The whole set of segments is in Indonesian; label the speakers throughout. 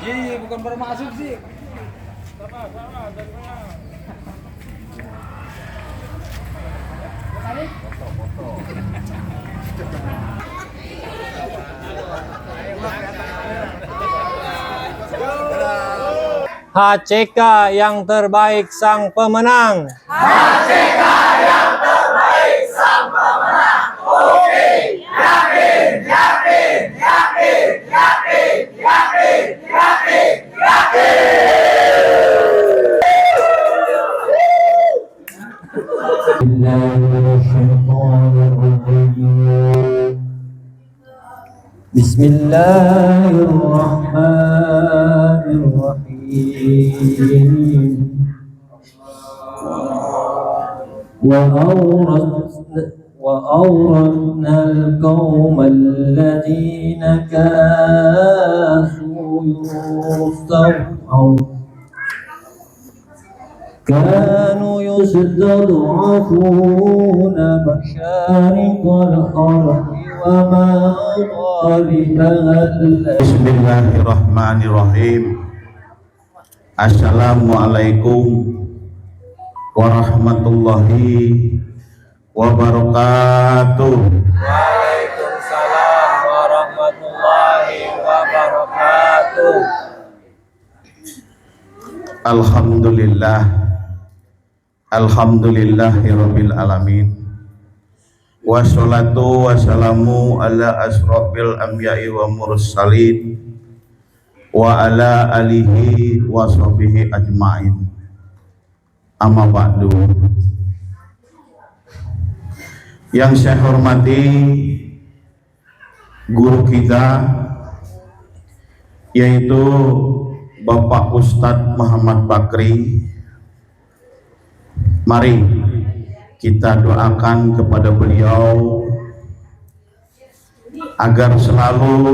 Speaker 1: Ji, bukan bermaksud sih.
Speaker 2: HCK yang terbaik sang pemenang. Bismillahirrahmanirrahim. وأورثنا القوم الذين كانوا يستضعفون مشارق الأرض ومغاربها.
Speaker 3: Bismillahirrahmanirrahim. Assalamualaikum warahmatullahi wabarakatuh.
Speaker 2: Waalaikumsalam warahmatullahi wabarakatuh.
Speaker 3: Alhamdulillahirabbil alamin. Wassalatu wassalamu ala asrofil anbiya'i wa mursalin wa ala alihi wa sahbihi ajma'in. Amma ba'du. Yang saya hormati guru kita, yaitu Bapak Ustadz Muhammad Bakri. Mari kita doakan kepada beliau agar selalu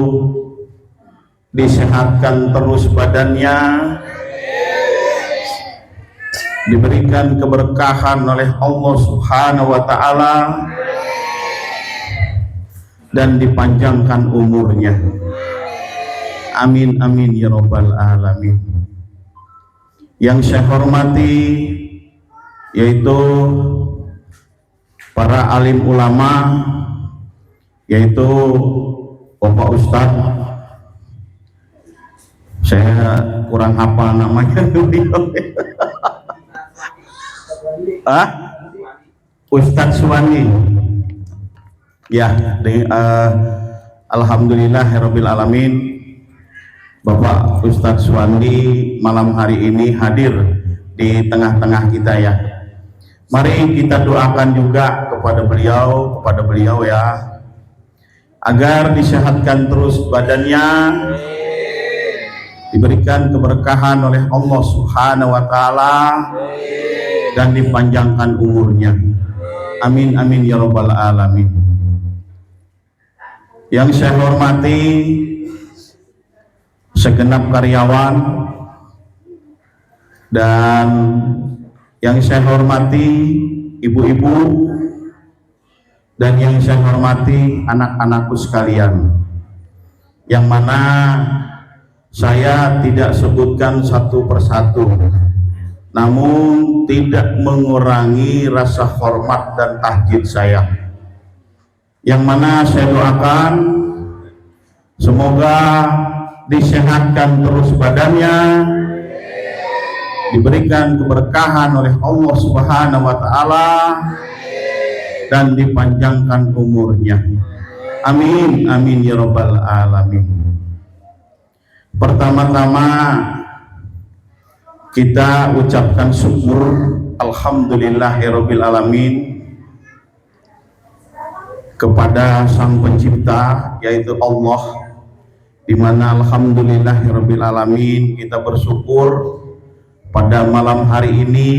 Speaker 3: disehatkan terus badannya, diberikan keberkahan oleh Allah Subhanahu wa Ta'ala, dan dipanjangkan umurnya. Amin amin ya rabbal alamin. Yang saya hormati yaitu para alim ulama, yaitu Bapak Ustadz, saya kurang hafal namanya Ustadz Suwandi ya. Alhamdulillahirabbil alamin, Bapak Ustadz Suwandi malam hari ini hadir di tengah-tengah kita ya. Mari kita doakan juga kepada beliau ya, agar disehatkan terus badannya, diberikan keberkahan oleh Allah Subhanahu wa Ta'ala, dan dipanjangkan umurnya. Amin amin ya rabbal alamin. Yang saya hormati segenap karyawan, dan yang saya hormati ibu-ibu, dan yang saya hormati anak-anakku sekalian, yang mana saya tidak sebutkan satu persatu, namun tidak mengurangi rasa hormat dan tahjid saya, yang mana saya doakan semoga disehatkan terus badannya, diberikan keberkahan oleh Allah Subhanahu wa Ta'ala, dan dipanjangkan umurnya. Amin amin ya rabbal alamin. Pertama-tama kita ucapkan syukur alhamdulillahirabbil alamin kepada Sang Pencipta, yaitu Allah, di mana alhamdulillahirabbil alamin kita bersyukur pada malam hari ini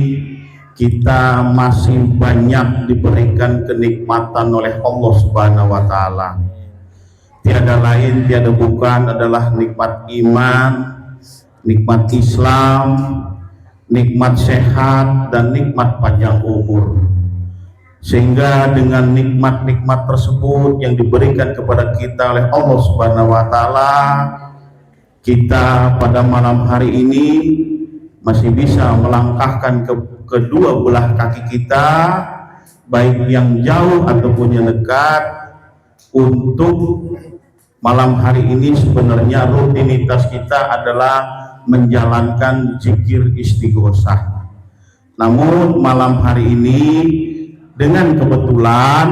Speaker 3: kita masih banyak diberikan kenikmatan oleh Allah Subhanahu wa Ta'ala. Tiada lain, tiada bukan adalah nikmat iman, nikmat Islam, nikmat sehat, dan nikmat panjang umur. sehingga dengan nikmat-nikmat tersebut yang diberikan kepada kita oleh Allah Subhanahu wa taala, kita pada malam hari ini masih bisa melangkahkan ke kedua belah kaki kita, baik yang jauh ataupun yang dekat. Untuk malam hari ini sebenarnya rutinitas kita adalah menjalankan zikir istighosah. Namun malam hari ini dengan kebetulan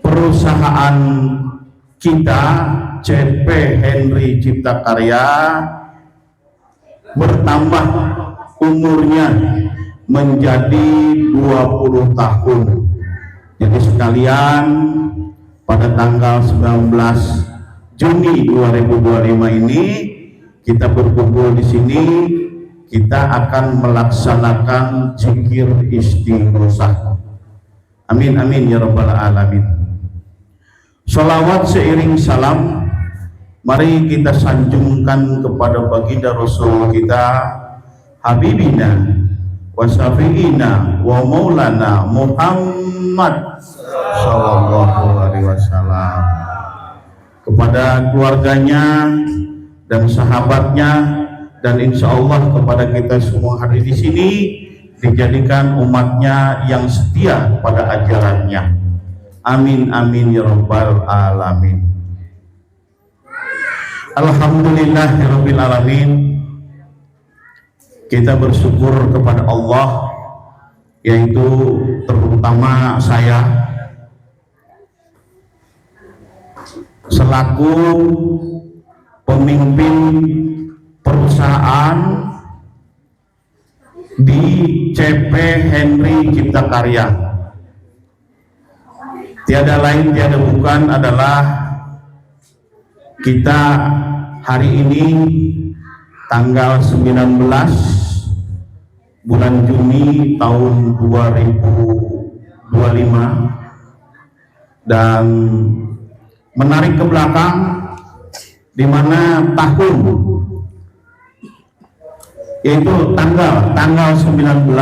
Speaker 3: perusahaan kita CP Henry Cipta Karya bertambah umurnya menjadi 20 tahun. Jadi sekalian pada tanggal 19 Juni 2025 ini kita berkumpul di sini, kita akan melaksanakan zikir istighosah. Amin amin ya rabbal alamin. Sholawat seiring salam, mari kita sanjungkan kepada baginda Rasul kita, Habibina wa Syafi'ina wa Maulana Muhammad sallallahu alaihi wasallam, kepada keluarganya dan sahabatnya, dan insya Allah kepada kita semua hari di sini dijadikan umatnya yang setia pada ajarannya. Amin amin ya rabbal alamin. Alhamdulillahirabbil alamin. Kita bersyukur kepada Allah, yaitu terutama saya selaku pemimpin perusahaan di CP Henry Cipta Karya. Tiada lain tiada bukan adalah kita hari ini tanggal 19 bulan Juni tahun 2025, dan menarik ke belakang di mana tahun, yaitu tanggal 19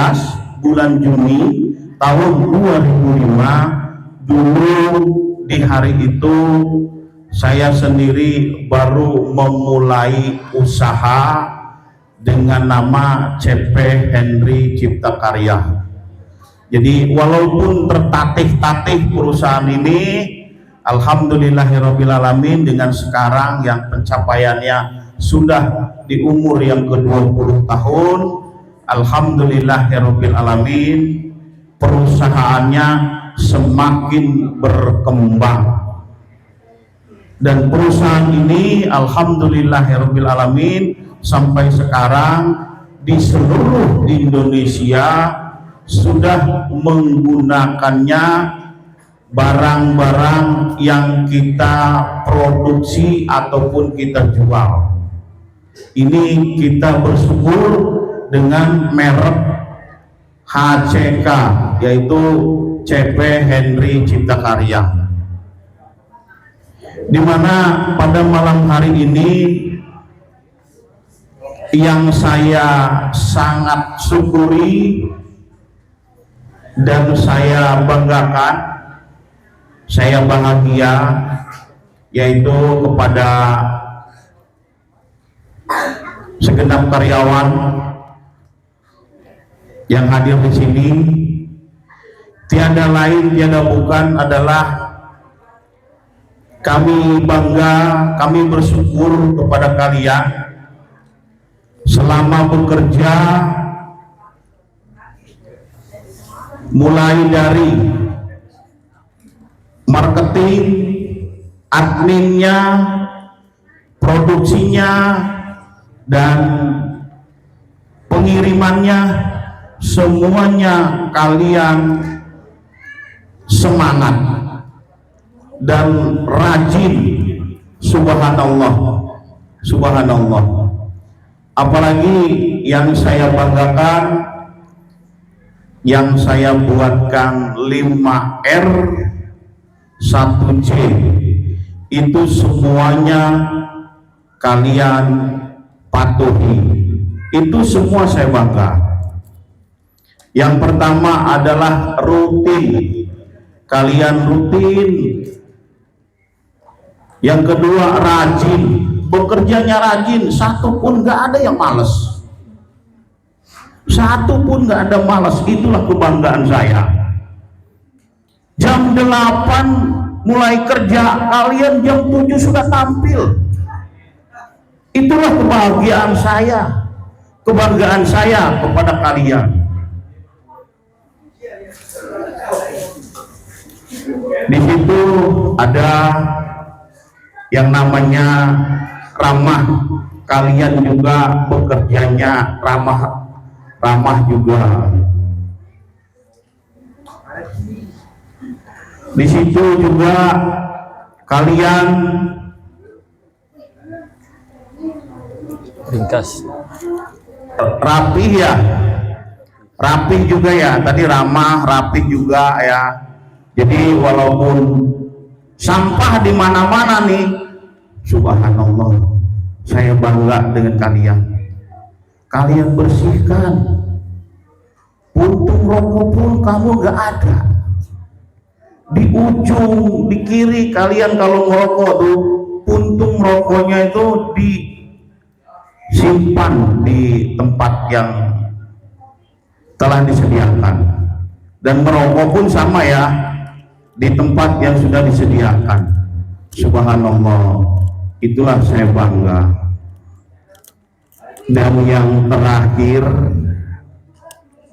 Speaker 3: bulan Juni tahun 2005, dulu di hari itu saya sendiri baru memulai usaha dengan nama CP Henry Cipta Karya. Jadi walaupun tertatih-tatih perusahaan ini, alhamdulillahirabbil alamin, dengan sekarang yang pencapaiannya sudah di umur yang ke-20 tahun, alhamdulillahirabbil alamin, perusahaannya semakin berkembang. Dan perusahaan ini alhamdulillahirabbil alamin sampai sekarang di seluruh Indonesia sudah menggunakannya barang-barang yang kita produksi ataupun kita jual. Ini kita bersyukur dengan merek HCK, yaitu CP Henry Cipta Karya, di mana pada malam hari ini yang saya sangat syukuri dan saya banggakan, saya bahagia, yaitu kepada segenap karyawan yang hadir di sini. Tiada lain tiada bukan adalah kami bangga, kami bersyukur kepada kalian selama bekerja, mulai dari marketing, adminnya, produksinya, dan pengirimannya, semuanya kalian semangat dan rajin. Subhanallah, subhanallah. Apalagi yang saya banggakan, yang saya buatkan 5R 1C, itu semuanya kalian patuhi. Itu semua saya bangga. Yang pertama adalah rutin. Kalian rutin. Yang kedua rajin. Bekerjanya rajin, satu pun gak ada yang males. Satu pun gak ada malas. Itulah kebanggaan saya. Jam 8 mulai kerja, kalian jam 7 sudah tampil. Itulah kebahagiaan saya, kebanggaan saya kepada kalian. Di situ ada yang namanya ramah. Kalian juga bekerjanya ramah juga. Di situ juga kalian
Speaker 2: ringkas,
Speaker 3: rapih ya, rapih juga ya. Tadi ramah, rapih juga ya. Jadi walaupun sampah di mana-mana nih, subhanallah, saya bangga dengan kalian. Kalian bersihkan. Puntung rokok pun kamu gak ada. Di ujung, di kiri kalian kalau ngerokok tuh, puntung rokoknya itu disimpan di tempat yang telah disediakan. Dan merokok pun sama ya, di tempat yang sudah disediakan. Subhanallah, itulah saya bangga. Dan yang terakhir,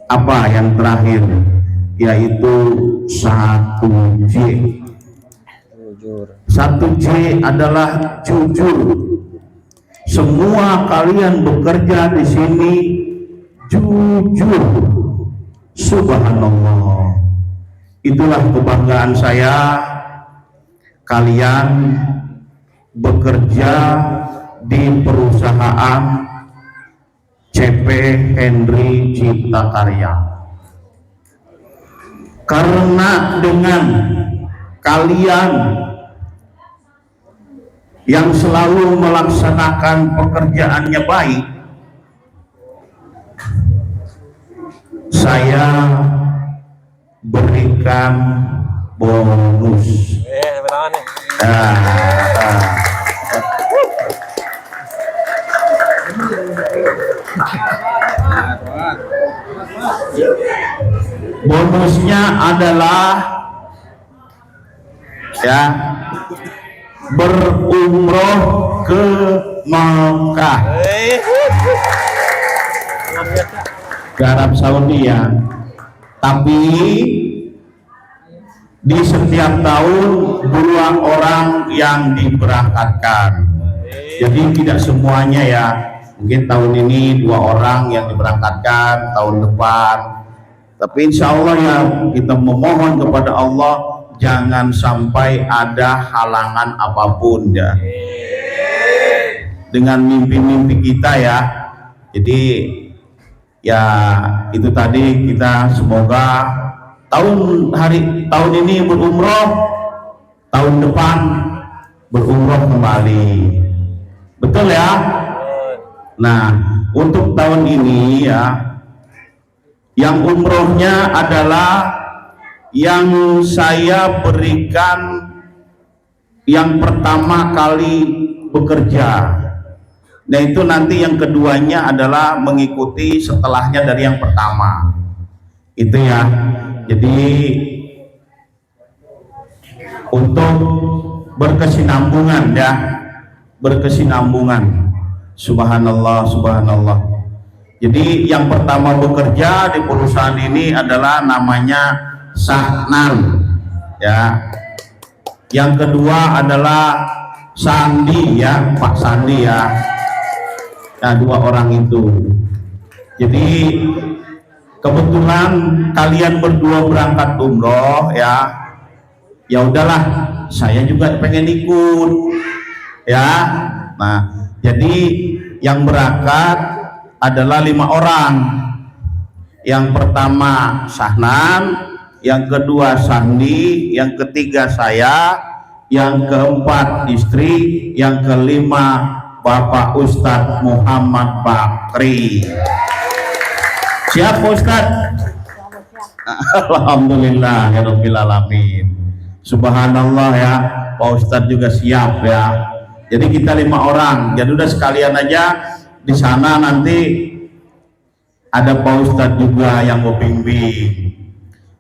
Speaker 3: apa yang terakhir? Yaitu 1J.
Speaker 2: jujur.
Speaker 3: 1J adalah jujur. Semua kalian bekerja di sini jujur. Subhanallah. Itulah kebanggaan saya. Kalian bekerja di perusahaan CP Henry Cipta Karya. Karena dengan kalian yang selalu melaksanakan pekerjaannya baik, saya berikan bonus. Bonusnya adalah ya, berumroh ke Mekah, ke Arab Saudi ya. Tapi di setiap tahun 2 orang yang diberangkatkan. Jadi tidak semuanya ya. Mungkin tahun ini 2 orang yang diberangkatkan, tahun depan. Tapi insya Allah ya, kita memohon kepada Allah jangan sampai ada halangan apapun ya dengan mimpi-mimpi kita ya. Jadi ya itu tadi, kita semoga tahun ini berumroh, tahun depan berumroh kembali. Betul ya? Nah, untuk tahun ini ya, yang umrohnya adalah yang saya berikan yang pertama kali bekerja. Nah itu nanti yang keduanya adalah mengikuti setelahnya dari yang pertama. Itu ya. Jadi untuk berkesinambungan ya, berkesinambungan. Subhanallah, subhanallah. Jadi yang pertama bekerja di perusahaan ini adalah namanya Sahnan ya. Yang kedua adalah Sandi ya, Pak Sandi ya. Nah, 2 orang itu. Jadi kebetulan kalian berdua berangkat umroh ya. Ya udahlah, saya juga pengen ikut ya. Nah, jadi yang berangkat adalah 5 orang. Yang pertama Sahnan, yang kedua Sandi, yang ketiga saya, yang keempat istri, yang kelima Bapak Ustadz Muhammad Bakri. Siap Ustadz? Alhamdulillah ya Rabbil Alamin. Subhanallah ya, Pak Ustadz juga siap ya. Jadi kita 5 orang. Jadi udah sekalian aja di sana nanti ada Pak Ustadz juga yang mau bimbing.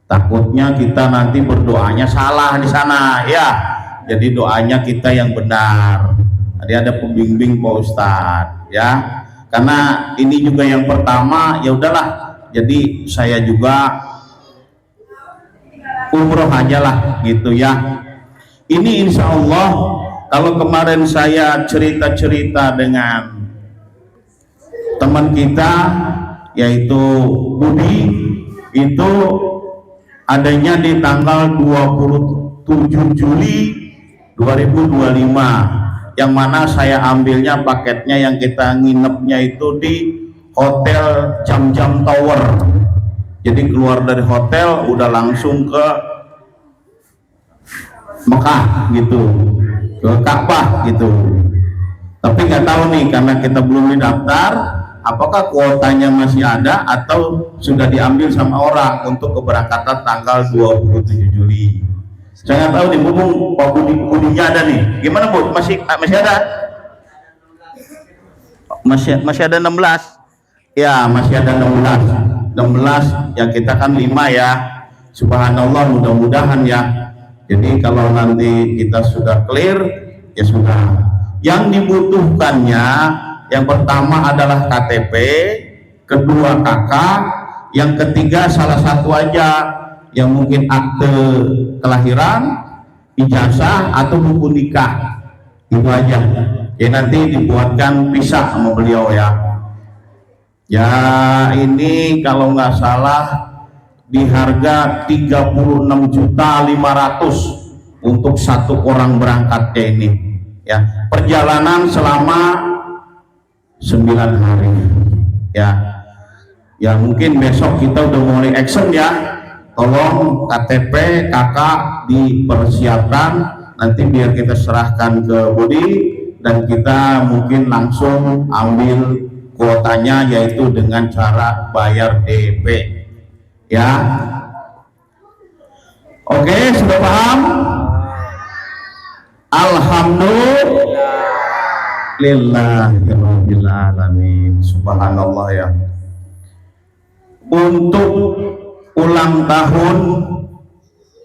Speaker 3: Takutnya kita nanti berdoanya salah di sana ya. Jadi doanya kita yang benar. Tadi ada pembimbing Pak Ustadz ya. Karena ini juga yang pertama, ya udahlah. Jadi saya juga umroh aja lah gitu ya. Ini insya Allah kalau kemarin saya cerita-cerita dengan teman kita yaitu Budi, itu adanya di tanggal 27 Juli 2025, yang mana saya ambilnya paketnya yang kita nginepnya itu di Hotel Jam-Jam Tower. Jadi keluar dari hotel udah langsung ke Mekah gitu, ke Ka'bah gitu. Tapi nggak tahu nih karena kita belum didaftar, apakah kuotanya masih ada atau sudah diambil sama orang untuk keberangkatan tanggal 27 Juli. Saya nggak tahu nih, mumpung Pak Budinya ada nih. Gimana Bu? Masih ada? Masih ada 16? Ya, masih ada 16 yang kita kan 5 ya. Subhanallah, mudah-mudahan ya. Jadi kalau nanti kita sudah clear ya sudah. Yang dibutuhkannya yang pertama adalah KTP, kedua KK, yang ketiga salah satu aja yang mungkin akte kelahiran, ijazah atau buku nikah. Itu aja. Ya nanti dibuatkan pisah sama beliau ya. Ya ini kalau nggak salah di harga 36.500.000 untuk satu orang berangkatnya ini ya. Perjalanan selama 9 hari ya. Ya mungkin besok kita udah mulai action ya. Tolong KTP kakak dipersiapkan nanti biar kita serahkan ke Budi dan kita mungkin langsung ambil kuotanya yaitu dengan cara bayar DP ya. Oke, sudah paham? Alhamdulillahirabbil alamin. Subhanallah ya. Untuk ulang tahun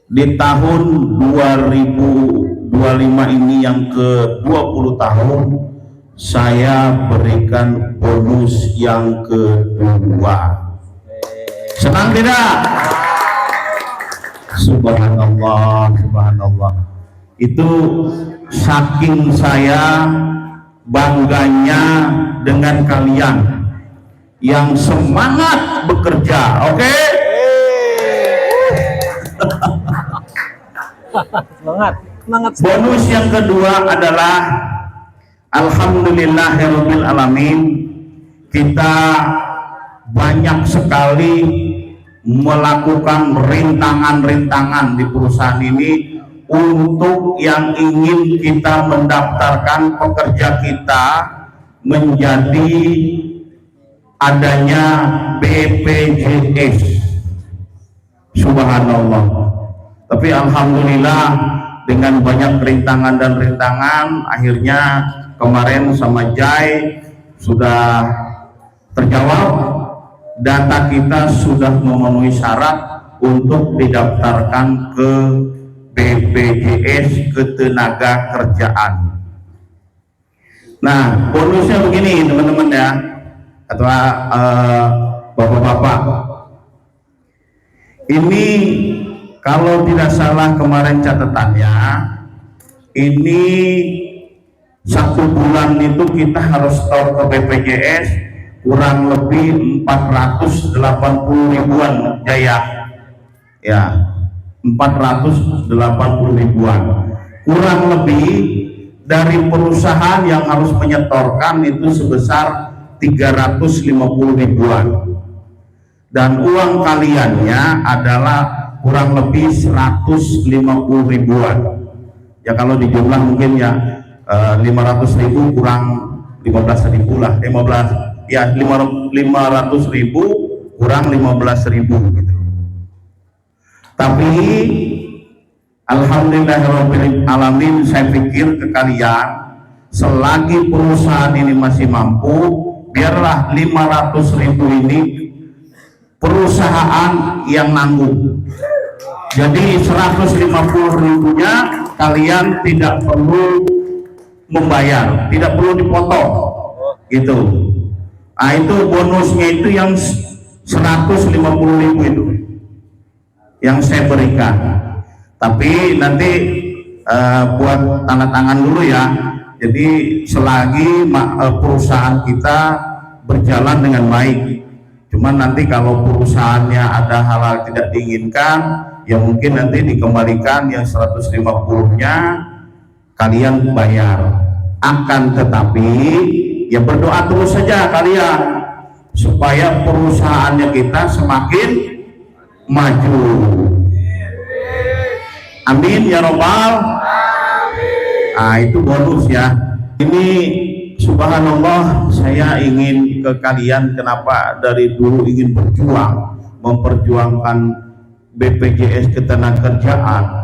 Speaker 3: di tahun 2025 ini yang ke 20 tahun, saya berikan bonus yang kedua. Senang tidak? Subhanallah, subhanallah. Itu saking saya bangganya dengan kalian yang semangat bekerja. Oke?
Speaker 1: Semangat.
Speaker 3: Bonus yang kedua adalah alhamdulillahirabbil alamin, kita banyak sekali melakukan rintangan-rintangan di perusahaan ini untuk yang ingin kita mendaftarkan pekerja kita menjadi adanya BPJS. Subhanallah. Tapi alhamdulillah dengan banyak rintangan dan rintangan akhirnya kemarin sama Jai sudah terjawab, data kita sudah memenuhi syarat untuk didaftarkan ke BPJS Ketenaga Kerjaan. Nah, bonusnya begini teman-teman ya, atau bapak-bapak. Ini kalau tidak salah kemarin catatannya, ini 1 bulan itu kita harus store ke BPJS kurang lebih 480 ribuan Jaya ya, 480 ribuan kurang lebih dari perusahaan yang harus menyetorkan itu sebesar 350 ribuan dan uang kaliannya adalah kurang lebih 150 ribuan ya. Kalau dijumlah mungkin ya 500.000 kurang 15.000 lah, 500.000 kurang 15.000 gitu. Tapi alhamdulillahirabbil alamin, saya pikir ke kalian, selagi perusahaan ini masih mampu, biarlah 500.000 ini perusahaan yang nanggung. Jadi 150.000-nya kalian tidak perlu membayar, tidak perlu dipotong gitu. Nah itu bonusnya itu yang 150.000 itu yang saya berikan. Tapi nanti buat tanda tangan dulu ya. Jadi selagi perusahaan kita berjalan dengan baik. Cuman nanti kalau perusahaannya ada hal-hal tidak diinginkan, ya mungkin nanti dikembalikan yang 150-nya kalian bayar. Akan tetapi ya berdoa terus saja kalian supaya perusahaannya kita semakin maju. Amin ya robbal. Nah itu bonus ya. Ini subhanallah, saya ingin ke kalian, kenapa dari dulu ingin berjuang memperjuangkan BPJS Ketenagakerjaan.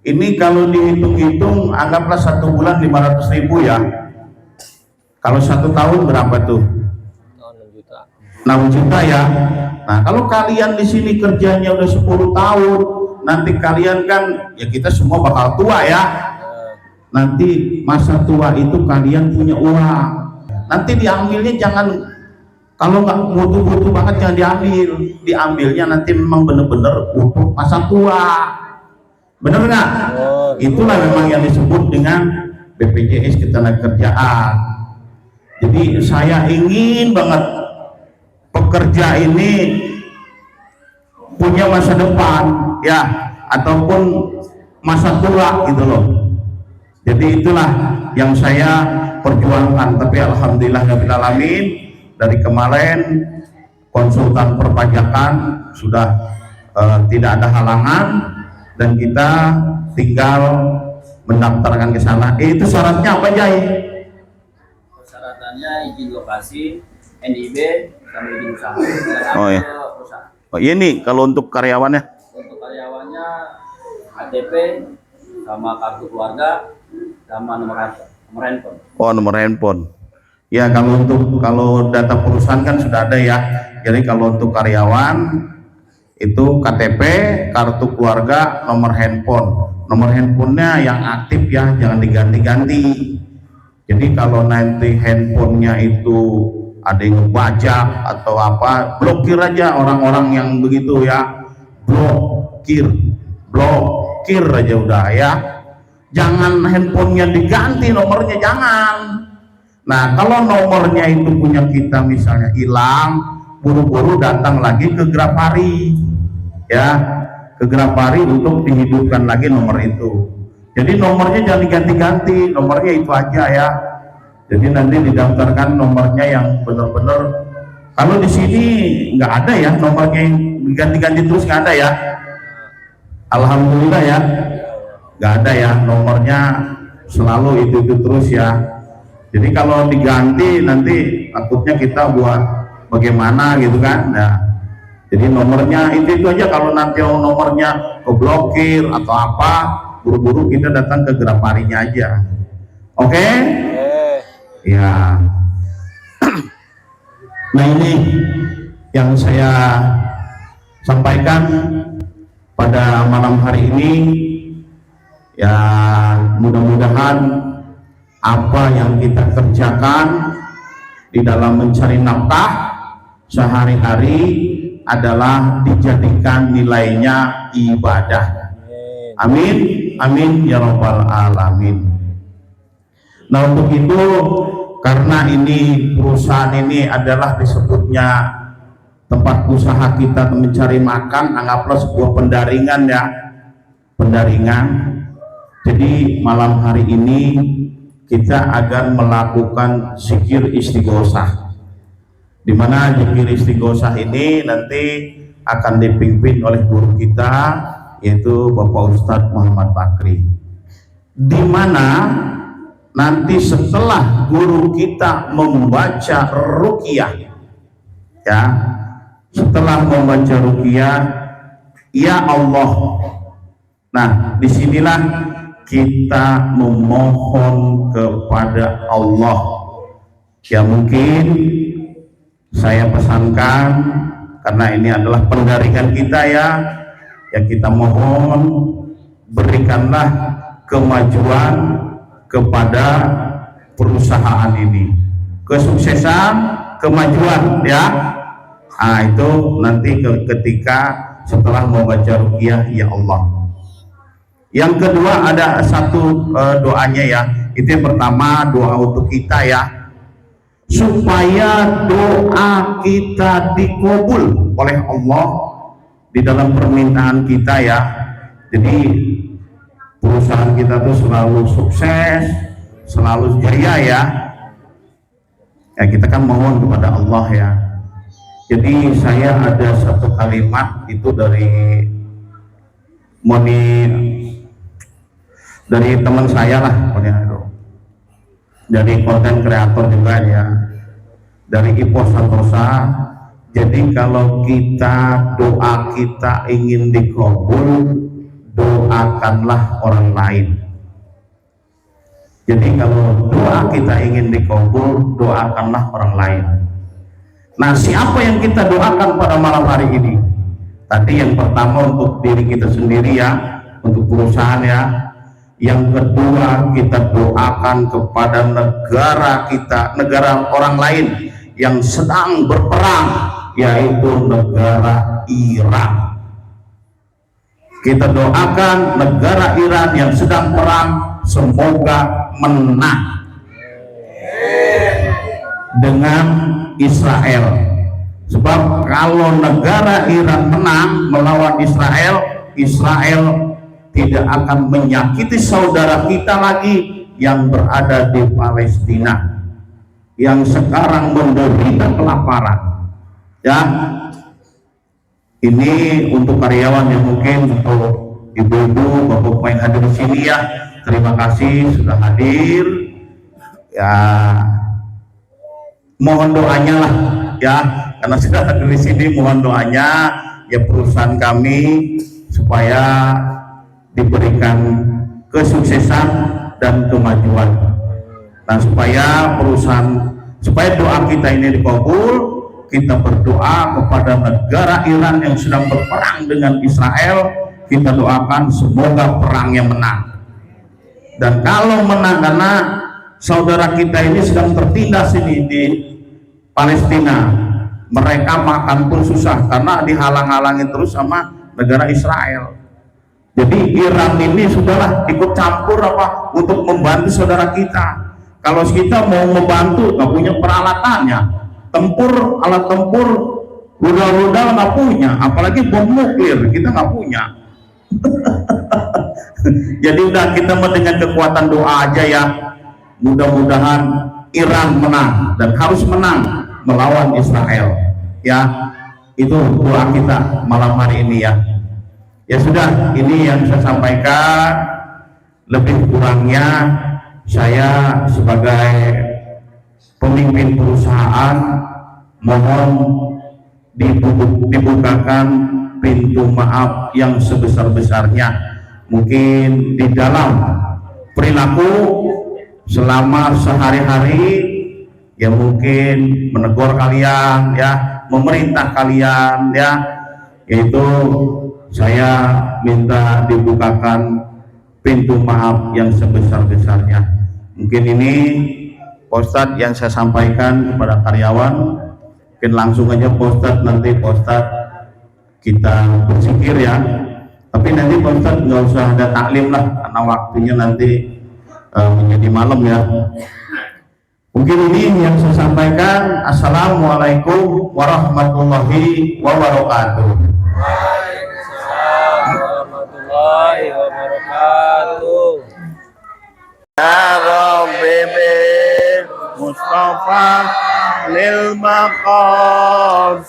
Speaker 3: Ini kalau dihitung-hitung anggaplah 1 bulan 500.000 ya. Kalau 1 tahun berapa tuh? 6 juta ya. Nah kalau kalian di sini kerjanya udah 10 tahun, nanti kalian kan ya kita semua bakal tua ya. Nanti masa tua itu kalian punya uang. Nanti diambilnya jangan, kalau nggak butuh-butuh banget jangan diambil. Diambilnya nanti memang bener-bener untuk masa tua. Bener nggak? Itulah memang yang disebut dengan BPJS Ketenagakerjaan. Jadi saya ingin banget pekerja ini punya masa depan ya, ataupun masa tua gitu loh. Jadi itulah yang saya perjuangkan. Tapi alhamdulillahirabbil alamin, dari kemarin konsultan perpajakan sudah tidak ada halangan dan kita tinggal mendaftarkan ke sana. Itu syaratnya apa, Jai?
Speaker 2: Persyaratannya izin lokasi, NIB, sama izin usaha.
Speaker 3: Oh iya. Oh iya nih, kalau untuk karyawannya?
Speaker 2: Untuk karyawannya KTP sama kartu keluarga sama nomor handphone.
Speaker 3: Oh, nomor handphone. Ya, kalau data perusahaan kan sudah ada ya. Jadi kalau untuk karyawan itu KTP, kartu keluarga, nomor handphone. Nomor handphonenya yang aktif ya, jangan diganti-ganti. Jadi kalau nanti handphonenya itu ada yang ngebajak atau apa, blokir aja orang-orang yang begitu ya. Blokir aja udah ya. Jangan handphonenya diganti nomornya, jangan. Nah kalau nomornya itu punya kita misalnya hilang, buru-buru datang lagi ke Grafari ya, ke Grafari untuk dihidupkan lagi nomor itu. Jadi nomornya jangan diganti-ganti, nomornya itu aja ya. Jadi nanti didaftarkan nomornya yang benar-benar. Kalau di sini nggak ada ya nomornya yang diganti-ganti terus, nggak ada ya. Alhamdulillah ya. Nggak ada ya, nomornya selalu itu terus ya. Jadi kalau diganti nanti takutnya kita buat bagaimana gitu kan. Nah, jadi nomornya itu aja. Kalau nanti nomornya keblokir atau apa, buru-buru kita datang ke Grafarinya aja. Oke? Ya. Nah ini yang saya sampaikan pada malam hari ini. Ya mudah-mudahan apa yang kita kerjakan di dalam mencari nafkah sehari-hari adalah dijadikan nilainya ibadah. Amin, amin ya robbal alamin. Nah untuk itu, karena ini perusahaan ini adalah disebutnya tempat usaha kita mencari makan, anggaplah sebuah pendaringan ya, pendaringan. Jadi malam hari ini kita akan melakukan zikir istighosah, di mana zikir istighosah ini nanti akan dipimpin oleh guru kita, yaitu Bapak Ustadz Muhammad Bakri, di mana nanti setelah guru kita membaca ruqyah ya, setelah membaca ruqyah ya Allah. Nah, disinilah kita memohon kepada Allah. Ya mungkin saya pesankan, karena ini adalah pendaringan kita ya kita mohon berikanlah kemajuan kepada perusahaan ini, kesuksesan, kemajuan ya. Nah itu nanti ketika setelah membaca ruqyah ya Allah. Yang kedua ada satu doanya ya, itu yang pertama doa untuk kita ya, supaya doa kita dikabul oleh Allah di dalam permintaan kita ya. Jadi perusahaan kita tuh selalu sukses, selalu jaya ya. Ya kita kan mohon kepada Allah ya. Jadi saya ada satu kalimat itu dari teman saya lah, dari konten kreator juga ya, dari Ipo Santosa. Jadi kalau doa kita ingin dikabul, doakanlah orang lain. Jadi kalau doa kita ingin dikabul, doakanlah orang lain. Nah, siapa yang kita doakan pada malam hari ini? Tadi yang pertama untuk diri kita sendiri ya, untuk perusahaan ya. Yang kedua kita doakan kepada negara kita, negara orang lain yang sedang berperang, yaitu negara Iran. Kita doakan negara Iran yang sedang perang semoga menang dengan Israel. Sebab kalau negara Iran menang melawan Israel, Israel tidak akan menyakiti saudara kita lagi yang berada di Palestina yang sekarang menderita kelaparan ya. Ini untuk karyawan yang mungkin, untuk ibu-ibu, bapak-bapak yang hadir di sini ya, terima kasih sudah hadir ya. Mohon doanya lah ya, karena sudah hadir di sini, mohon doanya ya perusahaan kami supaya diberikan kesuksesan dan kemajuan. Nah, supaya doa kita ini dikabul, kita berdoa kepada negara Iran yang sedang berperang dengan Israel, kita doakan semoga perangnya menang. Dan kalau menang, karena saudara kita ini sedang tertindas ini di Palestina, mereka makan pun susah karena dihalang-halangi terus sama negara Israel. Jadi Iran ini sudahlah ikut campur untuk membantu saudara kita. Kalau kita mau membantu nggak punya peralatannya, alat tempur, rudal nggak punya, apalagi bom nuklir kita nggak punya. Jadi udah kita dengan kekuatan doa aja ya, mudah-mudahan Iran menang dan harus menang melawan Israel ya. Itu doa kita malam hari ini ya. Ya sudah, ini yang saya sampaikan. Lebih kurangnya saya sebagai pemimpin perusahaan mohon dibukakan pintu maaf yang sebesar-besarnya. Mungkin di dalam perilaku selama sehari-hari ya, mungkin menegur kalian ya, memerintah kalian ya, yaitu saya minta dibukakan pintu maaf yang sebesar-besarnya. Mungkin ini Pak Ustadz yang saya sampaikan kepada karyawan. Mungkin langsung aja Pak Ustadz, nanti Pak Ustadz kita berzikir ya. Tapi nanti Pak Ustadz nggak usah ada taklim lah, karena waktunya nanti menjadi malam ya. Mungkin ini yang saya sampaikan. Assalamualaikum warahmatullahi wabarakatuh.
Speaker 1: Warahmatullahi wabarakatuh.
Speaker 3: Ya Rabbi bil Mustafa lil maqasidana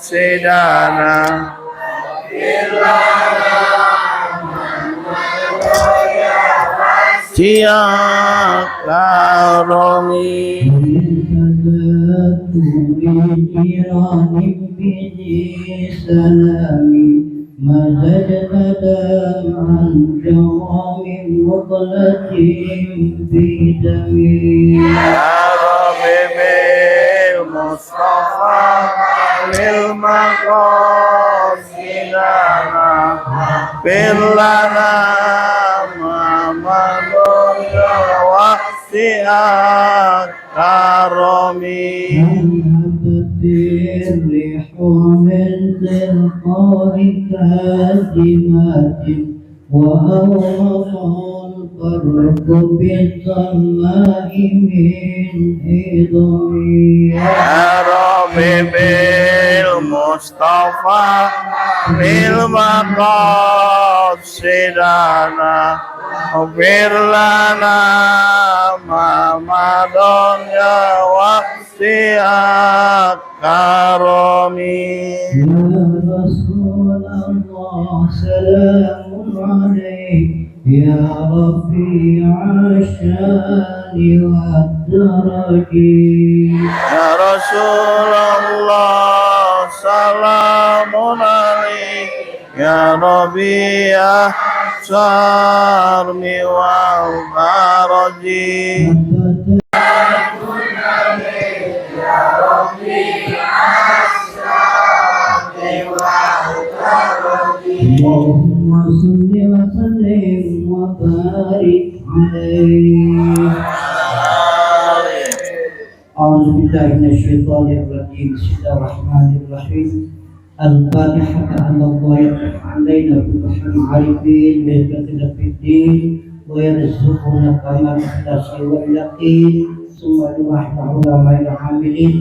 Speaker 3: Cia karomi
Speaker 4: Salami مزجت دمعا جرى من مقلة في دمي
Speaker 1: يا ربي بالمصطفى للمقاصدنا اغفر لنا ما مضى واسع كرمي
Speaker 4: هبت الريح من تلقاء كاتمات وأورق البرق بالظلماء من هضمي
Speaker 1: يا ربي بالمصطفى للمقاصدنا اغفر لنا ما مضى واسع كرمي
Speaker 4: يا رسول الله سلام عليك يا رفيع الشان والدرج
Speaker 1: يا رسول الله سلام عليك يا ربيع الشرم والفرج
Speaker 4: اللهم صل وسلم وبارك عليه أعوذ بالله من الشيطان الرجيم بسم الله الرحمن الرحيم الفاتحة على الله يفتح علينا فتح العارفين ويفتح في الدين ويرزقنا كما الإخلاص واليقين ثم يرحم علماء العاملين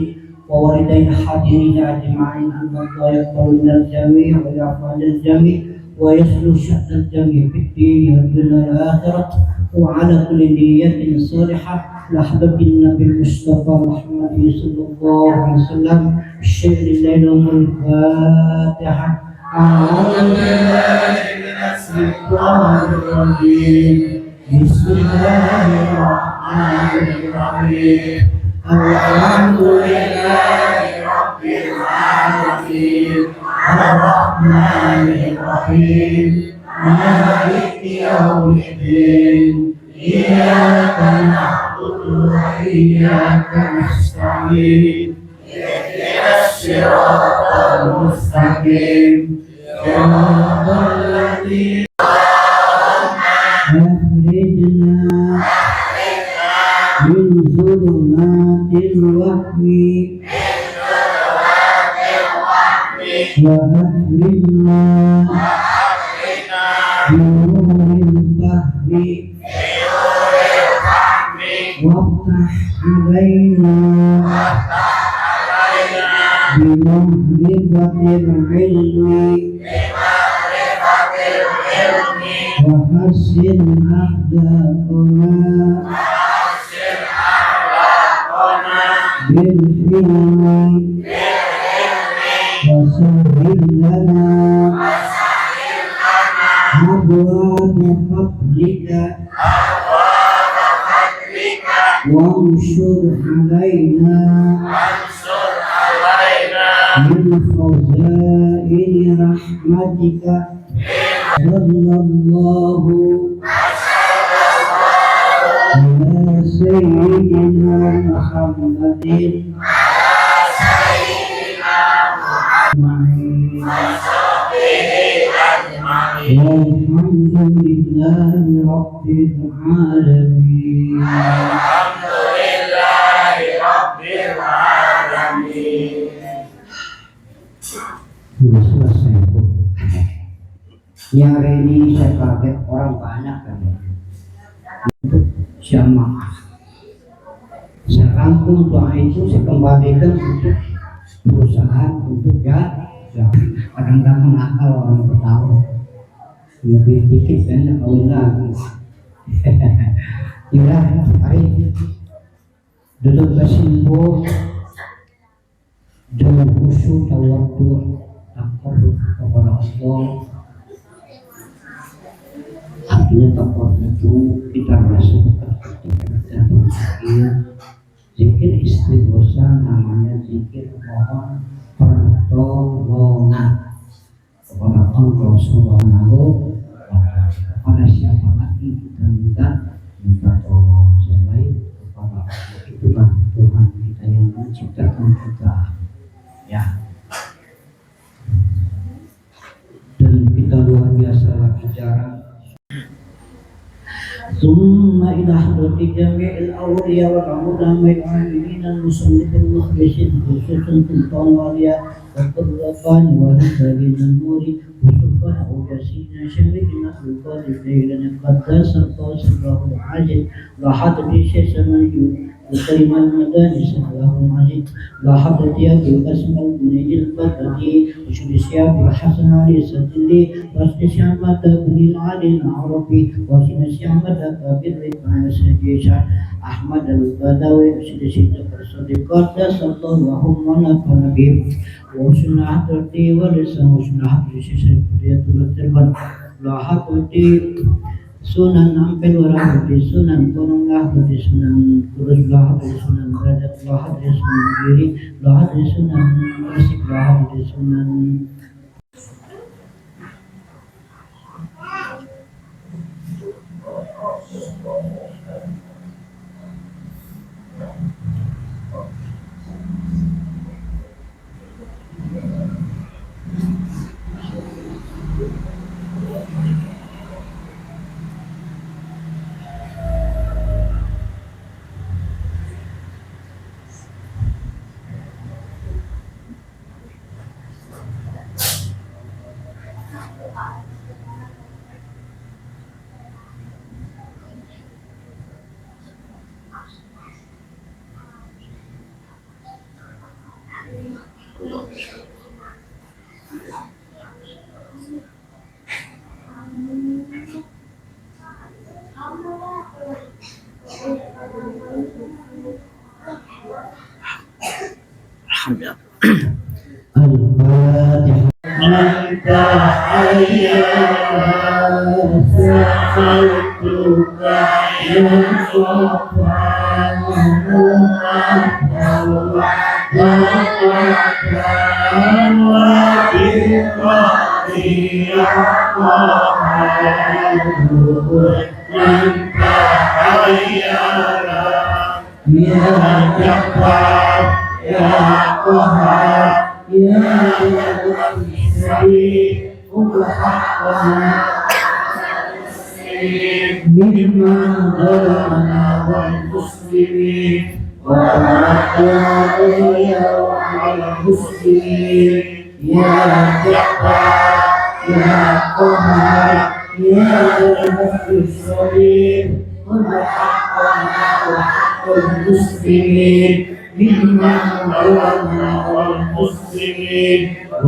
Speaker 4: ووالدين الحاضرين أجمعين أن الله يقبل من الجميع ويعفو عن الجميع ويصلح شأن الجميع في الدين والدنيا والآخرة وعلى كل نية صالحة لحبة النبي المصطفى محمد صلى الله عليه وسلم الشعر الليل الفاتحة أعوذ بالله من الشيطان الرجيم بسم الله الرحمن الرحيم الحمد لله رب العالمين الرحمن الرحيم مالك يوم الدين إياك نعبد وإياك نستعين اهدنا الصراط المستقيم صراط الذين أخرجنا من ظلمات الوهم وأخرجنا بنور الفهم وافتح علينا بمعرفة العلم وحسن أخلاقنا بالحلم وسهل لنا أبواب فضلك وانشر علينا من خزائن رحمتك صلى الله على سيدنا محمد والحمد لله رب العالمين. Sudah selesai Bu. Yang hari ini saya target orang banyak kan untuk jamaah. Saya rangkum doa itu saya kembalikan untuk perusahaan untuk ya kadang-kadang nakal orang Betawi lebih dikit banyak kalau lagi. Ya hari duduk bersimpuh dengan khusyuk tawadhu takut kepada Allah. Artinya takut itu kita merasa dekat ketika kita berzikir. Zikir istighosa namanya zikir mohon pertolongan. kepada Allah Subhanahu wa Ta'ala. Kepada siapa lagi kita minta tolong selain kepada Allah? Itulah Tuhan kita yang menciptakan kita, ya. Dan kita luar biasa bicara. ثم إلى حضرة جميع الأولياء والعلماء والعاملين المصنف المخلصين خصوصا سلطان الأولياء والقربان والهدايين النور وسبحان أوجسين شمرنا القادر ليلنا قداس الله سره العاجل لا حضرة الشيخ المنجود وكلمة المدانس له العزيز لا حضرة أبي القسم المنيد البدري وشمسيا بالحسن علي سجلي واشمسيا مدى بني العلي العربي واشمسيا مدى كبير رفعنا سجيشا أحمد البدوي وشمسيا الصديقات صلى الله ونفعنا به وسنة حضرتي ولسان وسنة حضرتي سيدية التربان لا حضرتي Sunan Ampel Warahmatullahi Sunan Gunung Lahadi Sunan Kurus Lahadi Sunan Derajat Lahadi Sunan Giri Lahadi Sunan Resik Lahadi Sunan Al-Fatihah. Man tahayyana sa'altuka ya mimman zalamana wal muslimin wa ta'ala wal muslimin ya Jabbar ya Qahhar ya Al-Muslimin wa haqqana wa haqqal muslimin mimman zalamana wal muslimin wa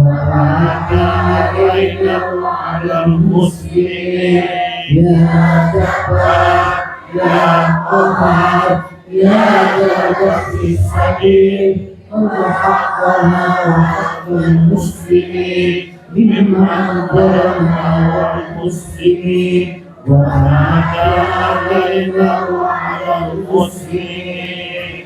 Speaker 4: ta'ala wal muslimin ya Jabbar ya Qahhar ya Al-Muslimin حقنا وحق المسلمين ممن ظلمنا والمسلمين وما كان بينه على المسلمين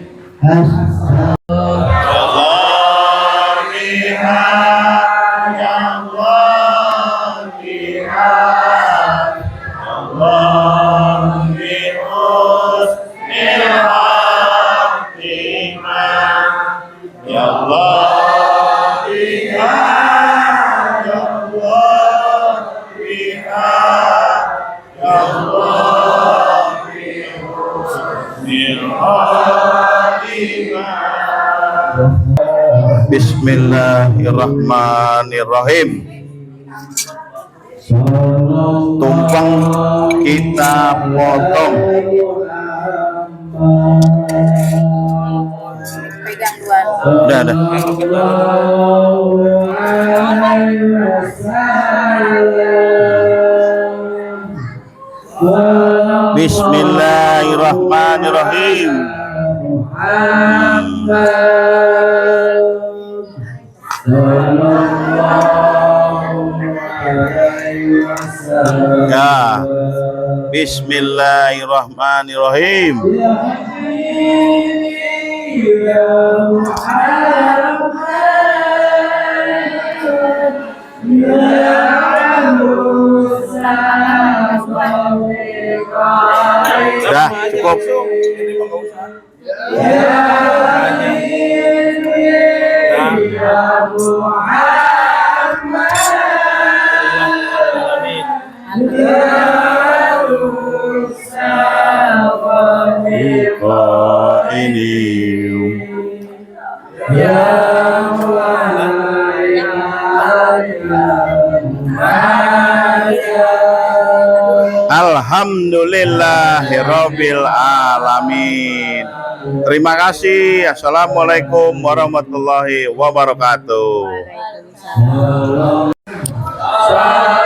Speaker 3: Bismillahirrahmanirrahim. Tumpeng kita potong.
Speaker 5: Pegang dua.
Speaker 3: Udah. Bismillahirrahmanirrahim. Ya, Bismillahirrahmanirrahim. Ya
Speaker 1: Alhamdulillahirabbil alamin. Terima kasih. Assalamualaikum warahmatullahi wabarakatuh.
Speaker 5: Waalaikumsalam.